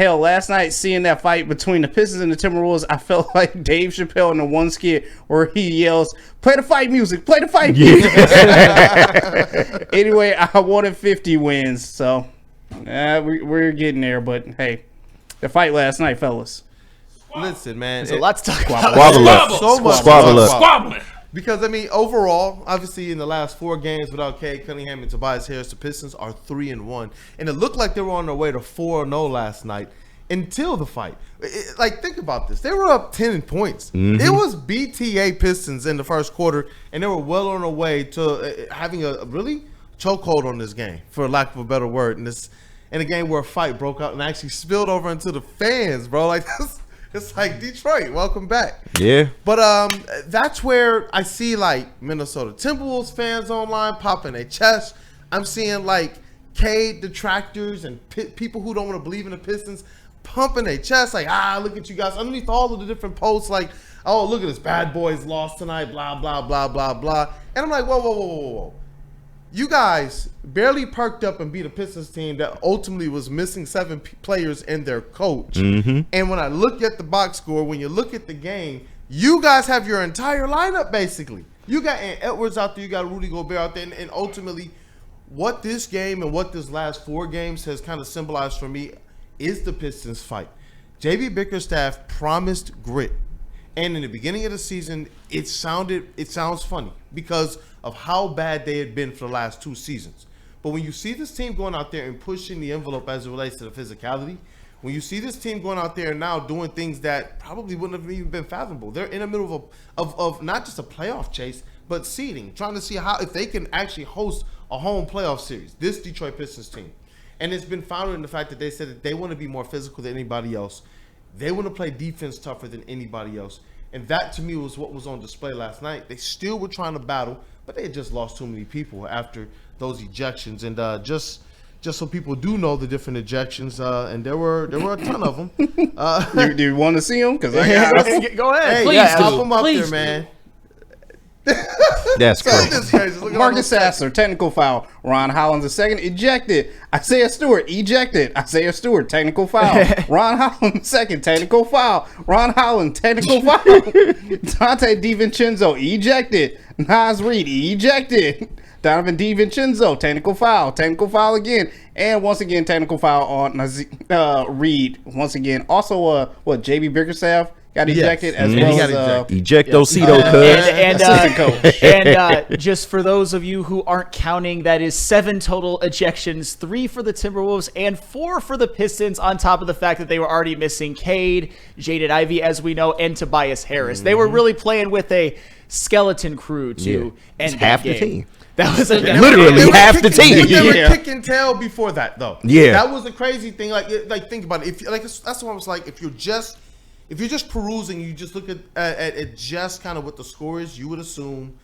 Hell, last night seeing that fight between the Pistons and the Timberwolves, I felt like Dave Chappelle in the one skit where he yells, "Play the fight music, play the fight music." Anyway, I wanted 50 wins, so we're getting there. But hey, the fight last night, fellas. Listen, man, there's a lot to talk about. Squabble up. So much Squabbling. Because, I mean, overall, obviously in the last 4 games without Cade Cunningham and Tobias Harris, the Pistons are 3-1. And it looked like they were on their way to 4-0 last night until the fight. Think about this. They were up 10 points. Mm-hmm. It was BTA Pistons in the first quarter, and they were well on their way to having a really chokehold on this game, for lack of a better word. And in a game where a fight broke out and actually spilled over into the fans, bro. Like, it's like Detroit, welcome back. Yeah. But that's where I see like Minnesota Timberwolves fans online popping their chest. I'm seeing like Cade detractors and people who don't want to believe in the Pistons pumping their chest like, look at you guys. Underneath all of the different posts like, oh, look at this, bad boys lost tonight, blah, blah, blah, blah, blah. And I'm like, whoa. You guys barely perked up and beat a Pistons team that ultimately was missing 7 players and their coach. Mm-hmm. And when I look at the box score, when you look at the game, you guys have your entire lineup basically. You got Ant Edwards out there, you got Rudy Gobert out there, and ultimately what this game and what this last 4 games has kind of symbolized for me is the Pistons fight. J.B. Bickerstaff promised grit. And in the beginning of the season, it sounds funny because of how bad they had been for the last 2 seasons. But when you see this team going out there and pushing the envelope as it relates to the physicality, when you see this team going out there and now doing things that probably wouldn't have even been fathomable, they're in the middle of not just a playoff chase, but seeding, trying to see if they can actually host a home playoff series, this Detroit Pistons team. And it's been founded in the fact that they said that they want to be more physical than anybody else. They want to play defense tougher than anybody else. And that, to me, was what was on display last night. They still were trying to battle, but they had just lost too many people after those ejections. And just so people do know the different ejections, and there were a ton of them. Do you want to see them? Because go ahead. Hey, please pop them up there, man. That's crazy. Marcus Sasser, technical foul. Ron Hollins, the second, ejected. Isaiah Stewart, ejected. Isaiah Stewart, technical foul. Ron Hollins, second, technical foul. Ron Hollins, technical foul. Dante DiVincenzo, ejected. Nas Reed, ejected. Donovan DiVincenzo, technical foul again. And once again, technical foul on Reed. Once again, also, JB Bickerstaff got ejected as well as Ejectocito, coach. And just for those of you who aren't counting, that is 7 total ejections, 3 for the Timberwolves and 4 for the Pistons, on top of the fact that they were already missing Cade, Jaden Ivey, as we know, and Tobias Harris. Mm-hmm. They were really playing with a skeleton crew to end half the the team. That was literally half the team. They were kick and tail before that, though. Yeah, that was the crazy thing. Like think about it. That's what I was like. If you're just perusing, you just look at just kind of what the score is, you would assume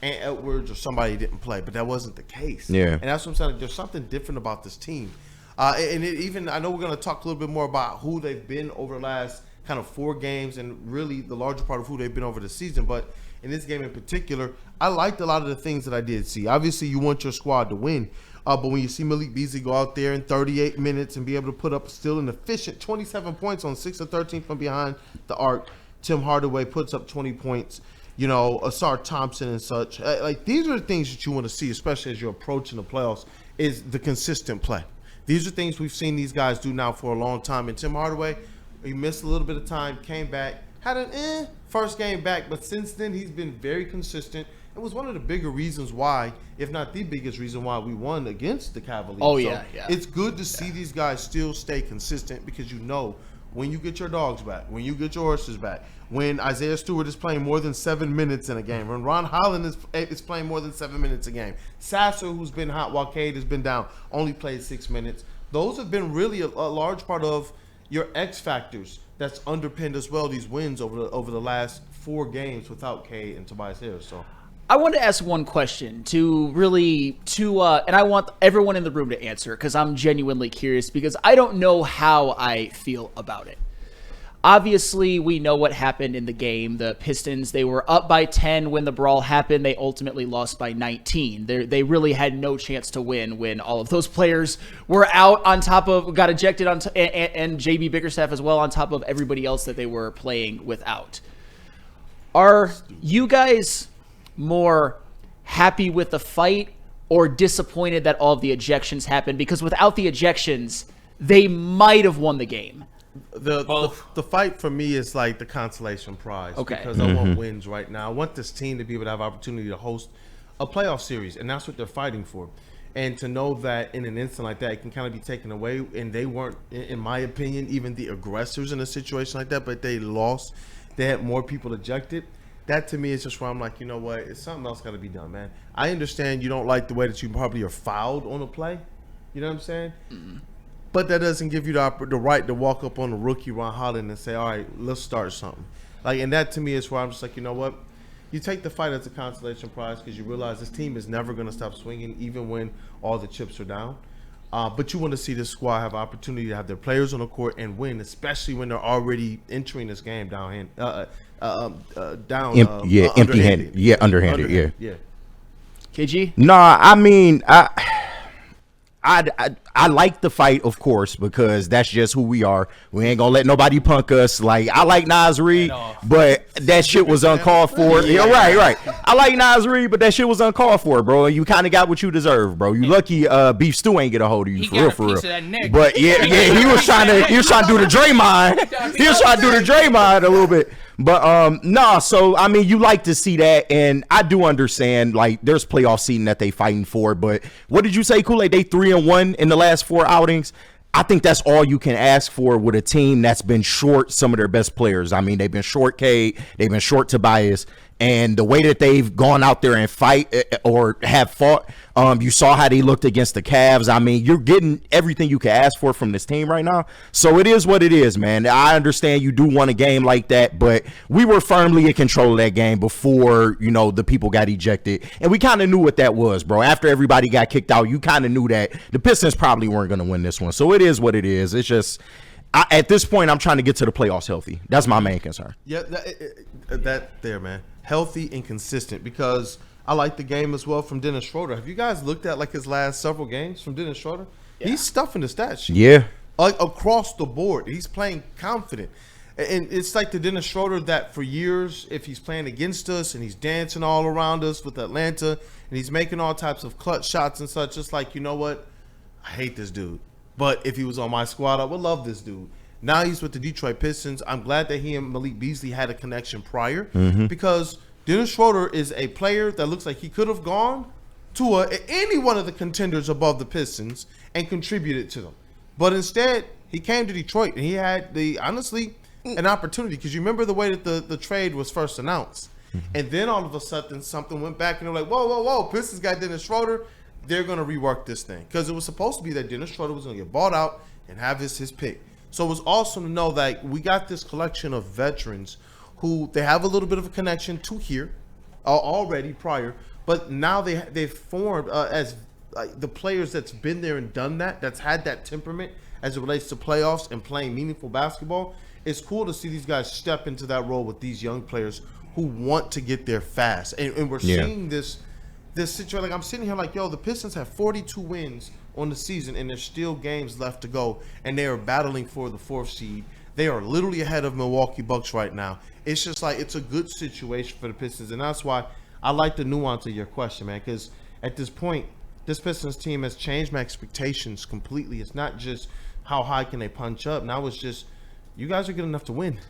Ant Edwards or somebody didn't play, but that wasn't the case. Yeah, and that's what I'm saying. There's something different about this team, and I know we're going to talk a little bit more about who they've been over the last kind of 4 games, and really the larger part of who they've been over the season. But in this game in particular, I liked a lot of the things that I did see. Obviously, you want your squad to win. But when you see Malik Beasley go out there in 38 minutes and be able to put up still an efficient 27 points on 6 of 13 from behind the arc, Tim Hardaway puts up 20 points, Asar Thompson and such. These are the things that you want to see, especially as you're approaching the playoffs, is the consistent play. These are things we've seen these guys do now for a long time. And Tim Hardaway, he missed a little bit of time, came back, had an first game back, but since then he's been very consistent. It was one of the bigger reasons why, if not the biggest reason why, we won against the Cavaliers. Oh, yeah. It's good to see these guys still stay consistent because when you get your dogs back, when you get your horses back, when Isaiah Stewart is playing more than 7 minutes in a game, when Ron Holland is playing more than 7 minutes a game, Sasser, who's been hot while Cade has been down, only played 6 minutes. Those have been really a large part of your X factors that's underpinned as well these wins over the last 4 games without Cade and Tobias Harris. So I want to ask one question and I want everyone in the room to answer because I'm genuinely curious because I don't know how I feel about it. Obviously, we know what happened in the game. The Pistons, they were up by 10 when the brawl happened. They ultimately lost by 19. They really had no chance to win when all of those players were out on top of, got ejected on and JB Bickerstaff as well on top of everybody else that they were playing without. Are you guys more happy with the fight or disappointed that all of the ejections happened? Because without the ejections, they might have won the game. The fight for me is like the consolation prize. Okay. Because I want wins right now. I want this team to be able to have opportunity to host a playoff series, and that's what they're fighting for. And to know that in an instant like that, it can kind of be taken away, and they weren't, in my opinion, even the aggressors in a situation like that, but they lost. They had more people ejected. That to me is just where I'm like, you know what? It's something else got to be done, man. I understand you don't like the way that you probably are fouled on a play. You know what I'm saying? Mm-hmm. But that doesn't give you the right to walk up on a rookie, Ron Holland, and say, all right, let's start something. Like, and that to me is where I'm just like, you know what? You take the fight as a consolation prize because you realize this team is never going to stop swinging even when all the chips are down. But you want to see this squad have opportunity to have their players on the court and win, especially when they're already entering this game empty-handed. Yeah, underhanded. Yeah. KG? No, I mean, I like the fight, of course, because that's just who we are. We ain't gonna let nobody punk us. Like, I like Nas Reed, but that shit was uncalled for. Yeah, right. I like Nas Reed, but that shit was uncalled for, bro. You kind of got what you deserve, bro. You lucky Beef Stew ain't get a hold of you, for real. But yeah, he was trying to do the Draymond. He was trying to do the Draymond a little bit. But so I mean, you like to see that, and I do understand, like, there's playoff seeding that they fighting for. But what did you say, Kool-Aid? They 3-1 in the last 4 outings. I think that's all you can ask for with a team that's been short some of their best players. I mean, they've been short Cade, they've been short Tobias, and the way that they've gone out there and fight or have fought, you saw how they looked against the Cavs. I mean, you're getting everything you can ask for from this team right now. So it is what it is, man. I understand you do want a game like that, but we were firmly in control of that game before, the people got ejected. And we kind of knew what that was, bro. After everybody got kicked out, you kind of knew that the Pistons probably weren't going to win this one. So it is what it is. It's just, at this point, I'm trying to get to the playoffs healthy. That's my main concern. Yeah, that there, man. Healthy and consistent, because I like the game as well from Dennis Schroeder. Have you guys looked at like his last several games from Dennis Schroeder? Yeah. He's stuffing the stat sheet. Yeah. Like across the board. He's playing confident. And it's like the Dennis Schroeder that for years, if he's playing against us and he's dancing all around us with Atlanta and he's making all types of clutch shots and such, it's like, you know what? I hate this dude. But if he was on my squad, I would love this dude. Now he's with the Detroit Pistons. I'm glad that he and Malik Beasley had a connection prior, because Dennis Schroeder is a player that looks like he could have gone to any one of the contenders above the Pistons and contributed to them. But instead, he came to Detroit, and he had an opportunity, because you remember the way that the trade was first announced. And then all of a sudden, something went back, and they're like, whoa, Pistons got Dennis Schroeder. They're going to rework this thing. Because it was supposed to be that Dennis Schroeder was going to get bought out and have his pick. So it was awesome to know that we got this collection of veterans who they have a little bit of a connection to here already prior, but now they've formed as like the players that's been there and done that, that's had that temperament as it relates to playoffs and playing meaningful basketball. It's cool to see these guys step into that role with these young players who want to get there fast. And we're seeing this situation. Like, I'm sitting here like, yo, the Pistons have 42 wins on the season, and there's still games left to go, and they are battling for the 4th seed. They are literally ahead of Milwaukee Bucks right now. It's just like, it's a good situation for the Pistons, and that's why I like the nuance of your question, man, because at this point, this Pistons team has changed my expectations completely. It's not just how high can they punch up. Now it's just, you guys are good enough to win.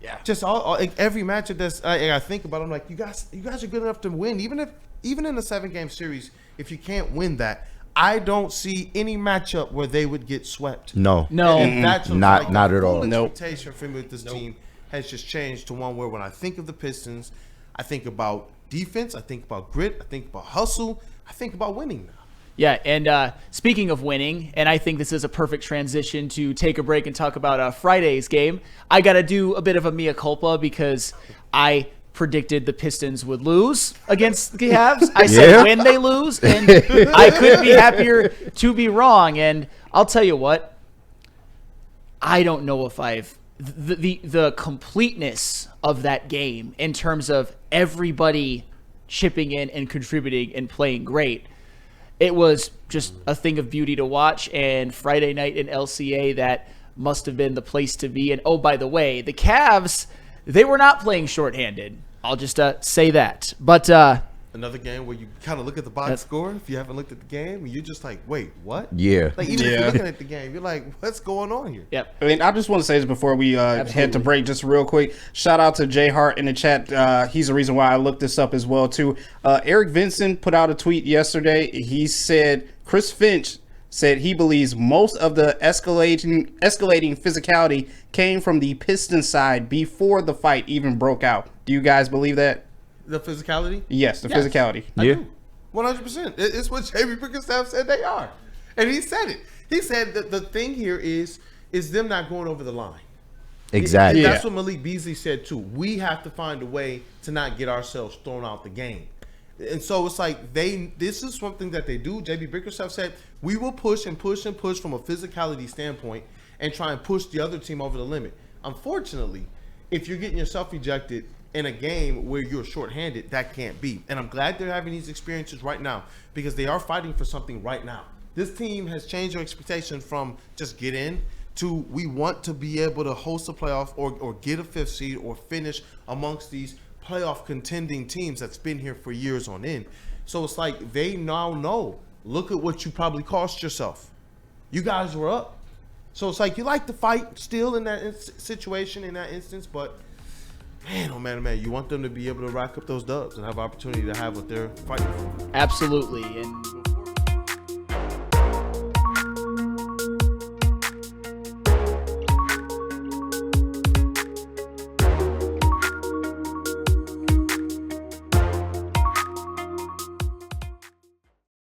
Yeah. Just every matchup that's I think about, I'm like, you guys are good enough to win. Even in a 7-game series, if you can't win that, I don't see any matchup where they would get swept. No. And that's not at all. The expectation for me with this team has just changed to one where when I think of the Pistons, I think about defense, I think about grit, I think about hustle, I think about winning now. Yeah, and speaking of winning, and I think this is a perfect transition to take a break and talk about Friday's game, I got to do a bit of a mea culpa because I predicted the Pistons would lose against the Cavs. I said when they lose, and I couldn't be happier to be wrong. And I'll tell you what, I don't know if I've the completeness of that game in terms of everybody chipping in and contributing and playing great. It was just a thing of beauty to watch, and Friday night in LCA, that must have been the place to be. And oh, by the way, the Cavs, they were not playing shorthanded. I'll just say that. But another game where you kind of look at the box score if you haven't looked at the game, and you're just like, wait, what? Yeah. Like, even if you're looking at the game, you're like, what's going on here? Yep. I mean, I just want to say this before we head to break, just real quick. Shout out to Jay Hart in the chat. He's the reason why I looked this up as well, too. Eric Vincent put out a tweet yesterday. He said Chris Finch said he believes most of the escalating physicality came from the Pistons side before the fight even broke out. Do you guys believe that? The physicality? Yes, the physicality. I do. 100%. It's what Jamie Bickerstaff said they are. And he said it. He said that the thing here is them not going over the line. Exactly. And that's what Malik Beasley said too. We have to find a way to not get ourselves thrown out the game. And so it's like this is something that they do. JB Bickerstaff said, we will push and push and push from a physicality standpoint and try and push the other team over the limit. Unfortunately, if you're getting yourself ejected in a game where you're shorthanded, that can't be. And I'm glad they're having these experiences right now because they are fighting for something right now. This team has changed their expectation from just get in to we want to be able to host a playoff or get a 5th seed or finish amongst these playoff contending teams that's been here for years on end. So it's like they now know, look at what you probably cost yourself. You guys were up. So it's like you like to fight still in that situation, in that instance, but man, oh man, you want them to be able to rack up those dubs and have opportunity to have what they're fighting for. Absolutely. And